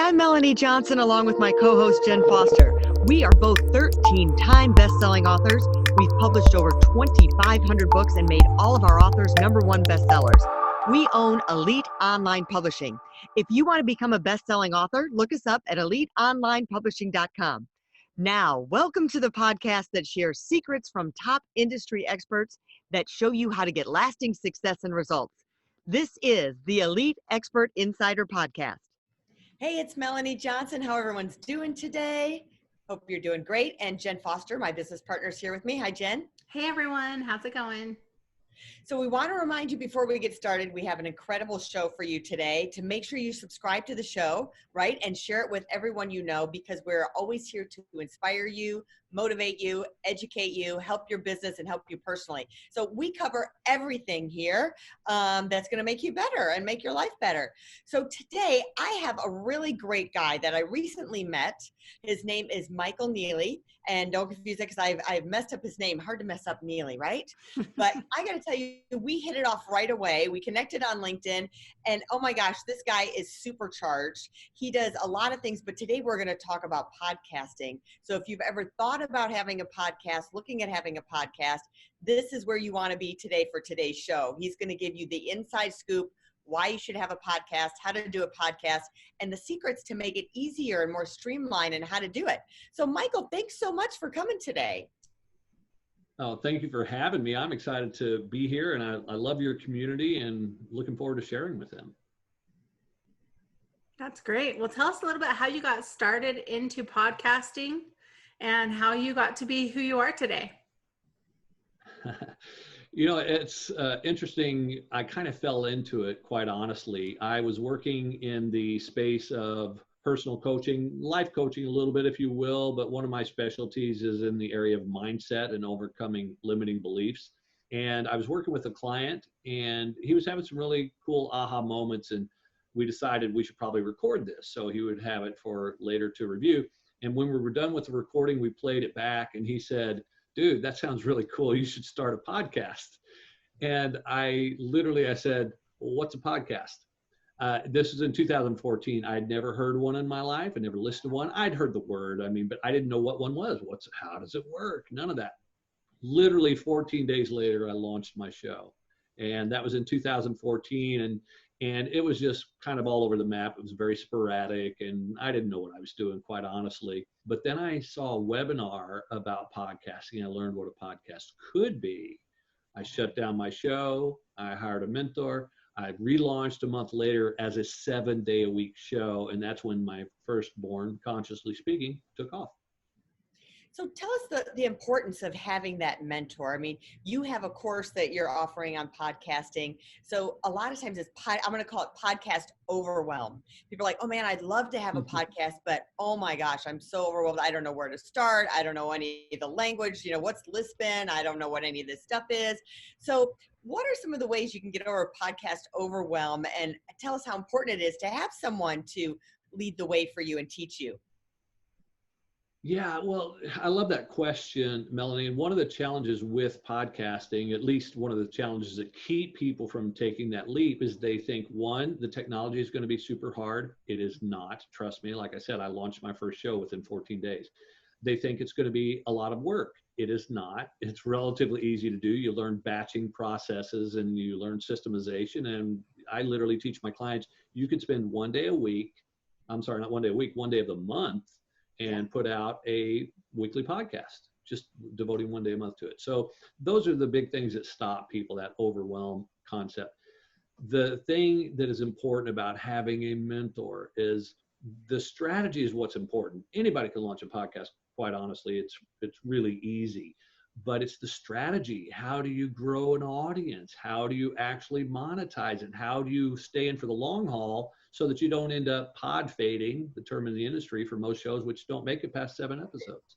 I'm Melanie Johnson along with my co-host Jen Foster. We are both 13-time best-selling authors. We've published over 2,500 books and made all of our authors #1 bestsellers. We own Elite Online Publishing. If you want to become a best-selling author, look us up at eliteonlinepublishing.com. Now, welcome to the podcast that shares secrets from top industry experts that show you how to get lasting success and results. This is the Elite Expert Insider Podcast. Hey, it's Melanie Johnson. How everyone's doing today? Hope you're doing great. And Jen Foster, my business partner, is here with me. Hi, Jen. Hey, everyone. How's it going? So we want to remind you before we get started, we have an incredible show for you today to make sure you subscribe to the show, right? And share it with everyone you know, because we're always here to inspire you, motivate you, educate you, help your business, and help you personally. So we cover everything here that's going to make you better and make your life better. So today I have a really great guy that I recently met. His name is Michael Neeley. And don't confuse it because I've messed up his name. Hard to mess up Neely, right? But I got to tell you, we hit it off right away. We connected on LinkedIn. And oh my gosh, this guy is supercharged. He does a lot of things. But today we're going to talk about podcasting. So if you've ever thought about having a podcast, looking at having a podcast, this is where you want to be today for today's show. He's going to give you the inside scoop, why you should have a podcast, how to do a podcast, and the secrets to make it easier and more streamlined and how to do it. So Michael, thanks so much for coming today. Oh, thank you for having me. I'm excited to be here, and I love your community and looking forward to sharing with them. That's great. Well, tell us a little bit how you got started into podcasting and how you got to be who you are today. You know, it's interesting. I kind of fell into it, quite honestly. I was working in the space of personal coaching, life coaching a little bit, if you will, but one of my specialties is in the area of mindset and overcoming limiting beliefs. And I was working with a client, and he was having some really cool aha moments, and we decided we should probably record this so he would have it for later to review. And when we were done with the recording, we played it back, and he said, "Dude, that sounds really cool. You should start a podcast." And I said, "Well, what's a podcast?" This was in 2014. I'd never heard one in my life. I never listened to one. I'd heard the word, but I didn't know what one was. How does it work? None of that. Literally 14 days later, I launched my show. And that was in 2014. And it was just kind of all over the map. It was very sporadic, and I didn't know what I was doing, quite honestly. But then I saw a webinar about podcasting. I learned what a podcast could be. I shut down my show. I hired a mentor. I relaunched a month later as a 7-day-a-week show, and that's when my firstborn, Consciously Speaking, took off. So tell us the importance of having that mentor. I mean, you have a course that you're offering on podcasting. So a lot of times I'm going to call it Podcast Overwhelm. People are like, "Oh man, I'd love to have a podcast, but oh my gosh, I'm so overwhelmed. I don't know where to start. I don't know any of the language. What's Lisbon? I don't know what any of this stuff is." So what are some of the ways you can get over podcast overwhelm, and tell us how important it is to have someone to lead the way for you and teach you? Yeah, well, I love that question, Melanie. And one of the challenges with podcasting, at least one of the challenges that keep people from taking that leap, is they think, one, the technology is going to be super hard. It is not. Trust me. Like I said, I launched my first show within 14 days. They think it's going to be a lot of work. It is not. It's relatively easy to do. You learn batching processes and you learn systemization. And I literally teach my clients, you can spend one day of the month, and put out a weekly podcast, just devoting one day a month to it. So those are the big things that stop people, that overwhelm concept. The thing that is important about having a mentor is the strategy is what's important. Anybody can launch a podcast, quite honestly. It's really easy, but it's the strategy. How do you grow an audience? How do you actually monetize it? How do you stay in for the long haul so that you don't end up pod fading, the term in the industry for most shows, which don't make it past 7 episodes?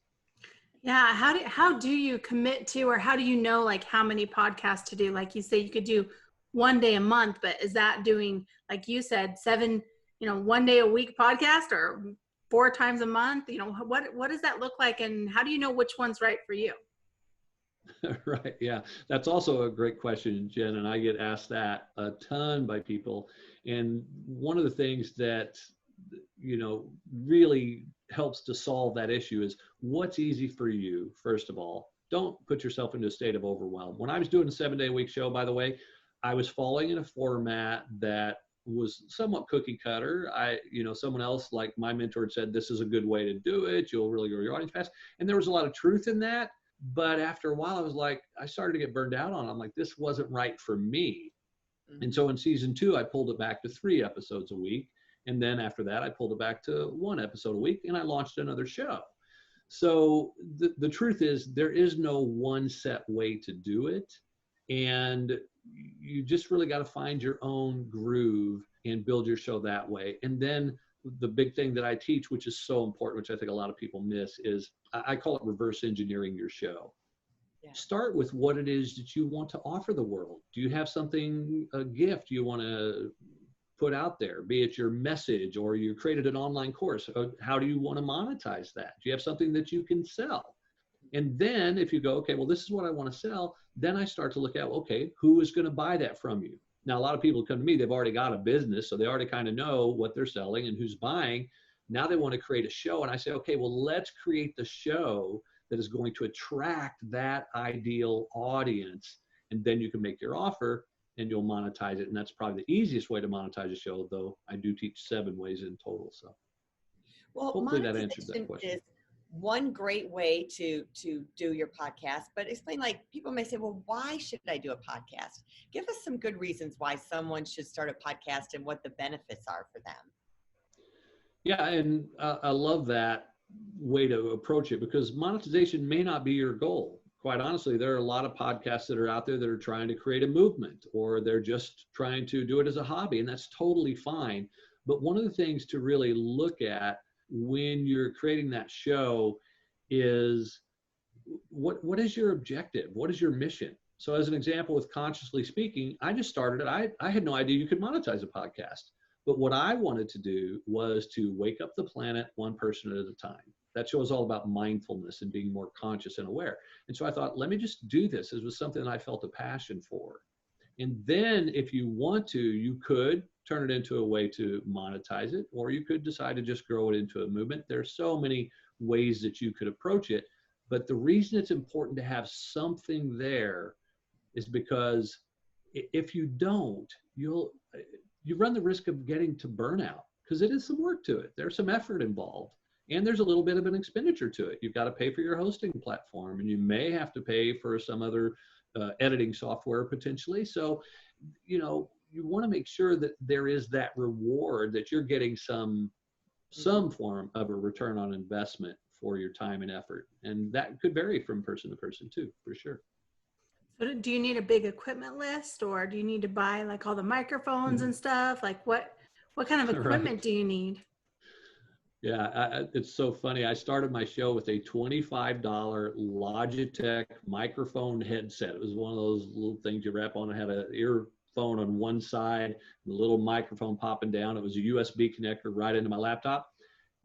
Yeah. How do you commit to, or how do you know like how many podcasts to do? Like you say, you could do one day a month, but is that doing, like you said, 7, 1 day a week podcast, or 4 times a month? What does that look like? And how do you know which one's right for you? Right. Yeah. That's also a great question, Jen. And I get asked that a ton by people. And one of the things that really helps to solve that issue is what's easy for you, first of all. Don't put yourself into a state of overwhelm. When I was doing a 7-day-a-week show, by the way, I was following in a format that was somewhat cookie cutter. Someone else, like my mentor, said, this is a good way to do it. You'll really grow your audience fast. And there was a lot of truth in that. But after a while, I started to get burned out on it. I'm like, this wasn't right for me. Mm-hmm. And so in season 2, I pulled it back to 3 episodes a week. And then after that, I pulled it back to 1 episode a week, and I launched another show. So the truth is, there is no one set way to do it. And you just really got to find your own groove and build your show that way. And then the big thing that I teach, which is so important, which I think a lot of people miss, is I call it reverse engineering your show. Yeah. Start with what it is that you want to offer the world. Do you have something, a gift you want to put out there, be it your message or you created an online course? How do you want to monetize that? Do you have something that you can sell? And then if you go, okay, well, this is what I want to sell, then I start to look at, okay, who is going to buy that from you? Now, a lot of people come to me, they've already got a business, so they already kind of know what they're selling and who's buying. Now they want to create a show. And I say, okay, well, let's create the show that is going to attract that ideal audience. And then you can make your offer and you'll monetize it. And that's probably the easiest way to monetize a show, though I do teach 7 ways in total. So hopefully that answered that question. One great way to do your podcast, but explain, like, people may say, well, why should I do a podcast? Give us some good reasons why someone should start a podcast and what the benefits are for them. Yeah, and I love that way to approach it, because monetization may not be your goal. Quite honestly, there are a lot of podcasts that are out there that are trying to create a movement, or they're just trying to do it as a hobby, and that's totally fine. But one of the things to really look at when you're creating that show is what is your objective? What is your mission? So as an example, with Consciously Speaking, I just started it. I had no idea you could monetize a podcast. But what I wanted to do was to wake up the planet one person at a time. That show is all about mindfulness and being more conscious and aware. And so I thought, let me just do this. This was something that I felt a passion for. And then if you want to, you could turn it into a way to monetize it, or you could decide to just grow it into a movement. There's so many ways that you could approach it. But the reason it's important to have something there is because if you don't, you run the risk of getting to burnout, because it is some work to it. There's some effort involved, and there's a little bit of an expenditure to it. You've got to pay for your hosting platform, and you may have to pay for some other editing software potentially. So, you want to make sure that there is that reward, that you're getting some form of a return on investment for your time and effort. And that could vary from person to person too, for sure. So do you need a big equipment list, or do you need to buy like all the microphones and stuff? Like what kind of equipment do you need? Yeah, it's so funny. I started my show with a $25 Logitech microphone headset. It was one of those little things you wrap on. It had an earphone on one side, the little microphone popping down. It was a USB connector right into my laptop.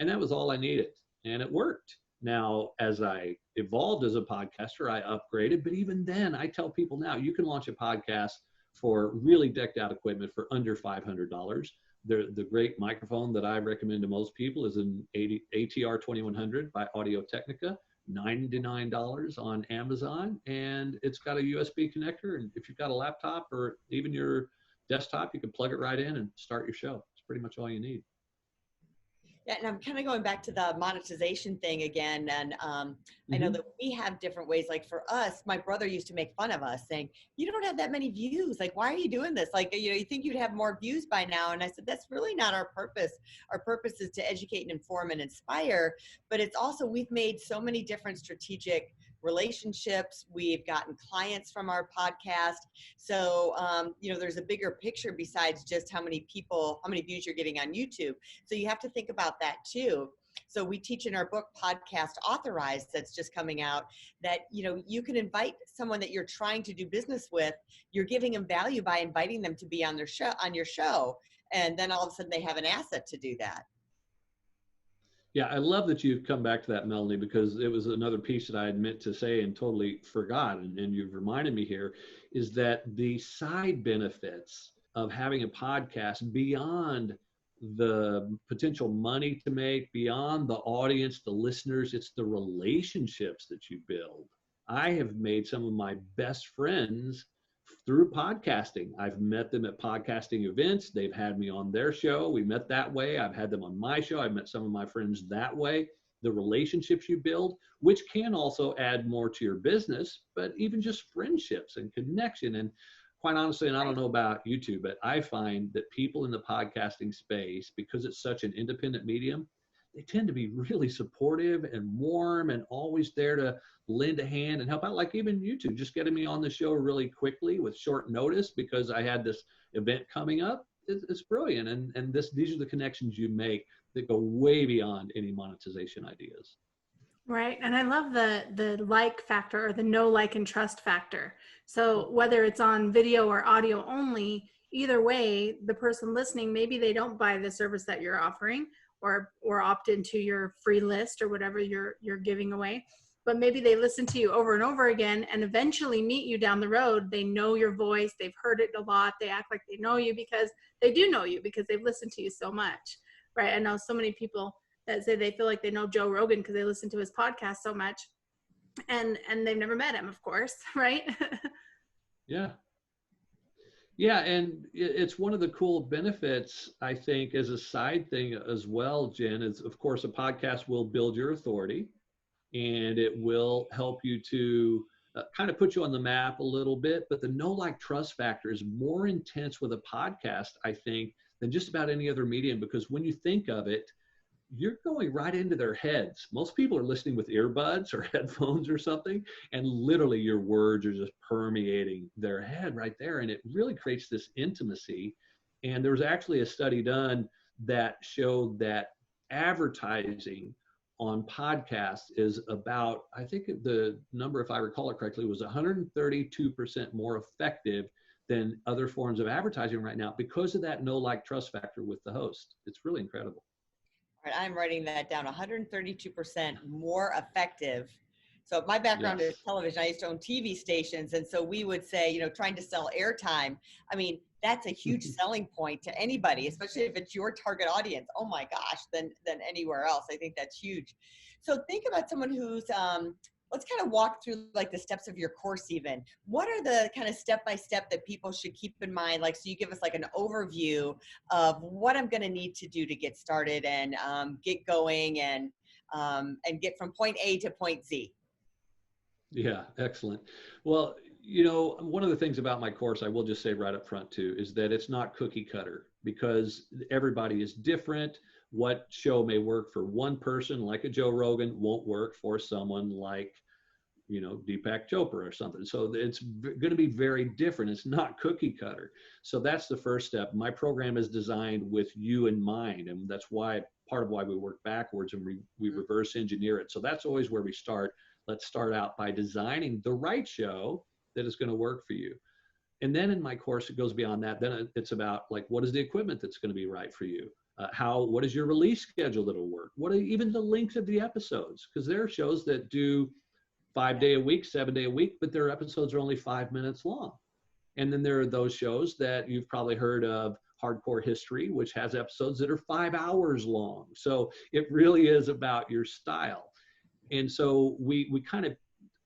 And that was all I needed. And it worked. Now, as I evolved as a podcaster, I upgraded. But even then, I tell people now, you can launch a podcast for really decked out equipment for under $500. The great microphone that I recommend to most people is an ATR 2100 by Audio-Technica, $99 on Amazon. And it's got a USB connector. And if you've got a laptop or even your desktop, you can plug it right in and start your show. It's pretty much all you need. Yeah, and I'm kind of going back to the monetization thing again. And I know that we have different ways. Like for us, my brother used to make fun of us saying, you don't have that many views. Like, why are you doing this? Like, you think you'd have more views by now. And I said, that's really not our purpose. Our purpose is to educate and inform and inspire. But it's also, we've made so many different strategic relationships. We've gotten clients from our podcast. So, there's a bigger picture besides just how many views you're getting on YouTube. So you have to think about that too. So we teach in our book, Podcast Authorized, that's just coming out, that, you can invite someone that you're trying to do business with. You're giving them value by inviting them to be on your show. And then all of a sudden they have an asset to do that. Yeah, I love that you've come back to that, Melanie, because it was another piece that I had meant to say and totally forgot, and you've reminded me here, is that the side benefits of having a podcast beyond the potential money to make, beyond the audience, the listeners, it's the relationships that you build. I have made some of my best friends through podcasting. I've met them at podcasting events. They've had me on their show. We met that way. I've had them on my show. I've met some of my friends that way. The relationships you build, which can also add more to your business, but even just friendships and connection. And quite honestly, and I don't know about you two, but I find that people in the podcasting space, because it's such an independent medium, they tend to be really supportive and warm and always there to lend a hand and help out. Like even you two, just getting me on the show really quickly with short notice because I had this event coming up. It's brilliant. And these are the connections you make that go way beyond any monetization ideas. Right. And I love the like factor, or the know, like, and trust factor. So whether it's on video or audio only, either way, the person listening, maybe they don't buy the service that you're offering or opt into your free list or whatever you're giving away, but maybe they listen to you over and over again and eventually meet you down the road. They know your voice. They've heard it a lot. They act like they know you because they do know you, because they've listened to you so much. Right. I know so many people that say they feel like they know Joe Rogan because they listen to his podcast so much, and they've never met him, of course. Right. Yeah. Yeah. And it's one of the cool benefits, I think, as a side thing as well, Jen, is of course a podcast will build your authority, and it will help you to kind of put you on the map a little bit. But the know, like, trust factor is more intense with a podcast, I think, than just about any other medium, because when you think of it, you're going right into their heads. Most people are listening with earbuds or headphones or something, and literally your words are just permeating their head right there. And it really creates this intimacy. And there was actually a study done that showed that advertising on podcasts is about, I think the number, if I recall it correctly, was 132% more effective than other forms of advertising right now because of that know, like, trust factor with the host. It's really incredible. All right, I'm writing that down. 132% more effective. So my background is television. I used to own TV stations. And so we would say, you know, trying to sell airtime. I mean, that's a huge selling point to anybody, especially if it's your target audience. Oh my gosh, than anywhere else. I think that's huge. So think about someone who's, let's kind of walk through like the steps of your course even. What are the kind of step-by-step that people should keep in mind? Like, so you give us like an overview of what I'm going to need to do to get started and get going and get from point A to point Z. Yeah, excellent. Well, you know, one of the things about my course, I will just say right up front too, is that it's not cookie cutter, because everybody is different. What show may work for one person, like a Joe Rogan, won't work for someone like, you know, Deepak Chopra or something. So it's going to be very different. It's not cookie cutter. So that's the first step. My program is designed with you in mind. And that's why, part of why we work backwards and we reverse engineer it. So that's always where we start. Let's start out by designing the right show that is going to work for you. And then in my course, it goes beyond that. Then it's about like, what is the equipment that's going to be right for you? What is your release schedule that'll work? What are even the length of the episodes? Because there are shows that do 5 day a week, 7 day a week, but their episodes are only 5 minutes long. And then there are those shows that you've probably heard of, Hardcore History, which has episodes that are 5 hours long. So it really is about your style. And so we kind of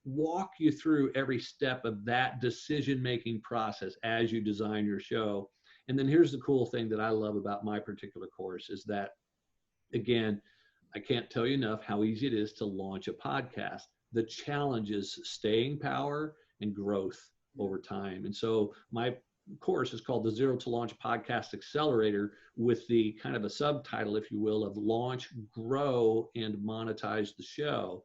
walk you through every step of that decision-making process as you design your show. And then here's the cool thing that I love about my particular course is that, again, I can't tell you enough how easy it is to launch a podcast. The challenge is staying power and growth over time. And so my course is called the Zero to Launch Podcast Accelerator, with the kind of a subtitle, if you will, of Launch, Grow, and Monetize the Show.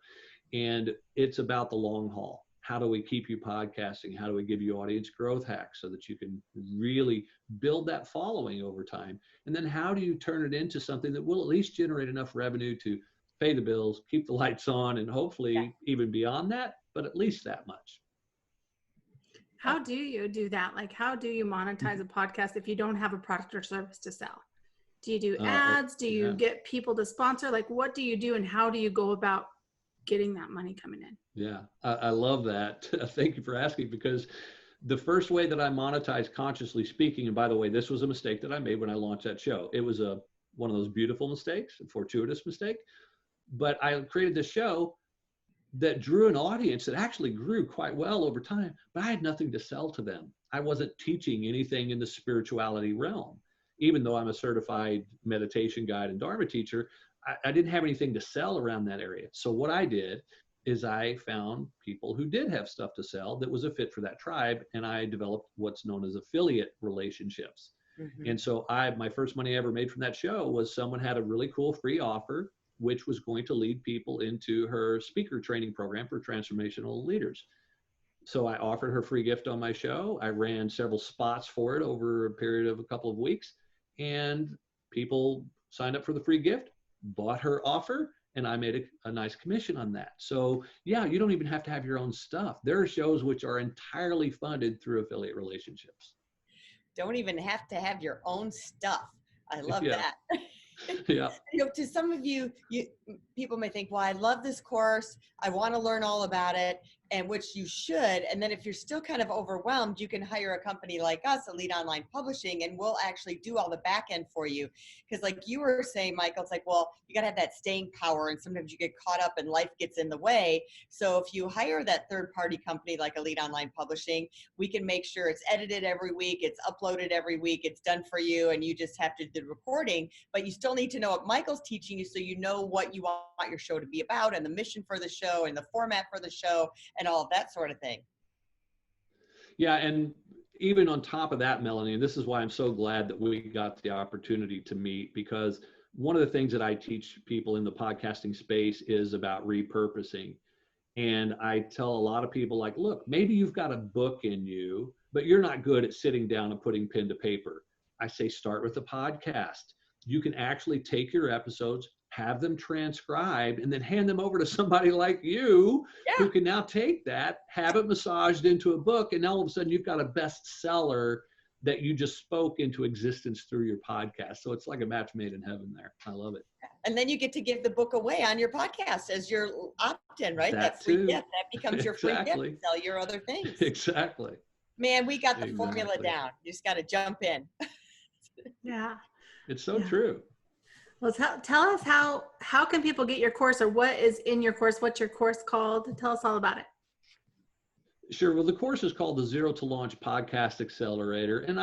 And it's about the long haul. How do we keep you podcasting? How do we give you audience growth hacks so that you can really build that following over time? And then how do you turn it into something that will at least generate enough revenue to pay the bills, keep the lights on, and hopefully even beyond that, but at least that much. How do you do that? Like, how do you monetize a podcast if you don't have a product or service to sell? Do you do ads? Do you get people to sponsor? Like, what do you do, and how do you go about getting that money coming in? Yeah, I love that. Thank you for asking, because the first way that I monetize, consciously speaking, and by the way, this was a mistake that I made when I launched that show. It was a one of those beautiful mistakes, a fortuitous mistake. But I created this show that drew an audience that actually grew quite well over time, but I had nothing to sell to them. I wasn't teaching anything in the spirituality realm. Even though I'm a certified meditation guide and Dharma teacher, I didn't have anything to sell around that area. So what I did is I found people who did have stuff to sell that was a fit for that tribe, and I developed what's known as affiliate relationships. Mm-hmm. And so my first money I ever made from that show was someone had a really cool free offer, which was going to lead people into her speaker training program for transformational leaders. So I offered her free gift on my show. I ran several spots for it over a period of a couple of weeks, and people signed up for the free gift, bought her offer, and I made a nice commission on that. So yeah, you don't even have to have your own stuff. There are shows which are entirely funded through affiliate relationships. Don't even have to have your own stuff. I love that. Yeah. To some of you, people may think, well, I love this course. I want to learn all about it, and which you should. And then if you're still kind of overwhelmed, you can hire a company like us, Elite Online Publishing, and we'll actually do all the back end for you. Because like you were saying, Michael, it's like, well, you got to have that staying power, and sometimes you get caught up and life gets in the way. So if you hire that third party company like Elite Online Publishing, we can make sure it's edited every week, it's uploaded every week, it's done for you, and you just have to do the recording. But you still need to know what Michael's teaching you, so you know what you want your show to be about, and the mission for the show, and the format for the show, and all of that sort of thing. Yeah, and even on top of that, Melanie, and this is why I'm so glad that we got the opportunity to meet, because one of the things that I teach people in the podcasting space is about repurposing. And I tell a lot of people, like, look, maybe you've got a book in you, but you're not good at sitting down and putting pen to paper. I say start with a podcast. You can actually take your episodes, have them transcribed, and then hand them over to somebody like you who can now take that, have it massaged into a book, and now all of a sudden you've got a bestseller that you just spoke into existence through your podcast. So it's like a match made in heaven there. I love it. And then you get to give the book away on your podcast as your opt-in, right? That free too. gift. That becomes your free gift to sell your other things. Exactly. Man, we got the formula down. You just got to jump in. Yeah. It's so true. Well, tell us how can people get your course, or what is in your course? What's your course called? Tell us all about it. Sure. Well, the course is called the Zero to Launch Podcast Accelerator. And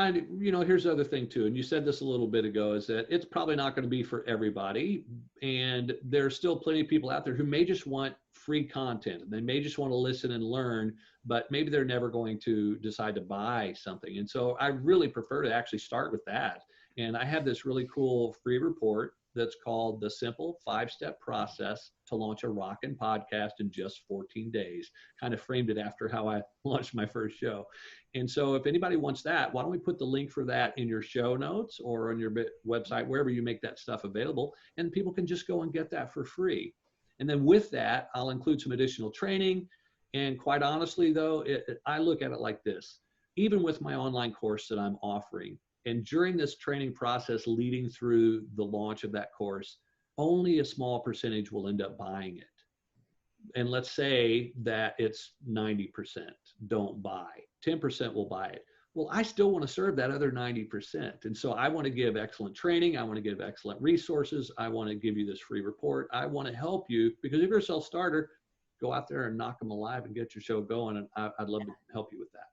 here's the other thing too. And you said this a little bit ago, is that it's probably not going to be for everybody. And there's still plenty of people out there who may just want free content. They may just want to listen and learn, but maybe they're never going to decide to buy something. And so I really prefer to actually start with that. And I have this really cool free report that's called The Simple 5-Step Process to Launch a Rockin' Podcast in Just 14 Days. Kind of framed it after how I launched my first show. And so if anybody wants that, why don't we put the link for that in your show notes or on your website, wherever you make that stuff available, and people can just go and get that for free. And then with that, I'll include some additional training. And quite honestly, though, I look at it like this. Even with my online course that I'm offering, and during this training process leading through the launch of that course, only a small percentage will end up buying it. And let's say that it's 90% don't buy, 10% will buy it. Well, I still want to serve that other 90%. And so I want to give excellent training. I want to give excellent resources. I want to give you this free report. I want to help you, because if you're a self-starter, go out there and knock them alive and get your show going. And I'd love to help you with that.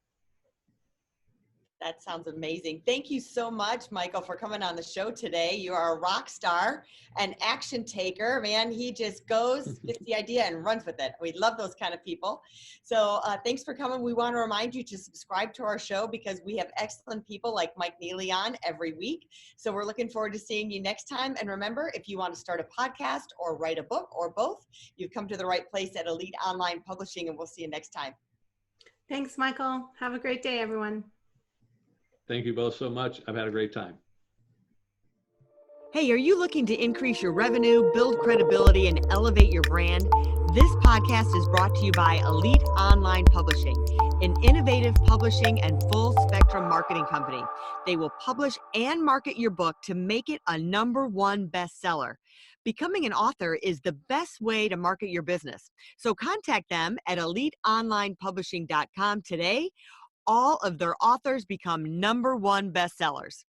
That sounds amazing. Thank you so much, Michael, for coming on the show today. You are a rock star, an action taker, man. He just goes, gets the idea and runs with it. We love those kind of people. So thanks for coming. We want to remind you to subscribe to our show, because we have excellent people like Mike Neeley on every week. So we're looking forward to seeing you next time. And remember, if you want to start a podcast or write a book or both, you've come to the right place at Elite Online Publishing, and we'll see you next time. Thanks, Michael. Have a great day, everyone. Thank you both so much. I've had a great time. Hey, are you looking to increase your revenue, build credibility, and elevate your brand? This podcast is brought to you by Elite Online Publishing, an innovative publishing and full spectrum marketing company. They will publish and market your book to make it a #1 bestseller. Becoming an author is the best way to market your business. So contact them at eliteonlinepublishing.com today. All of their authors become #1 bestsellers.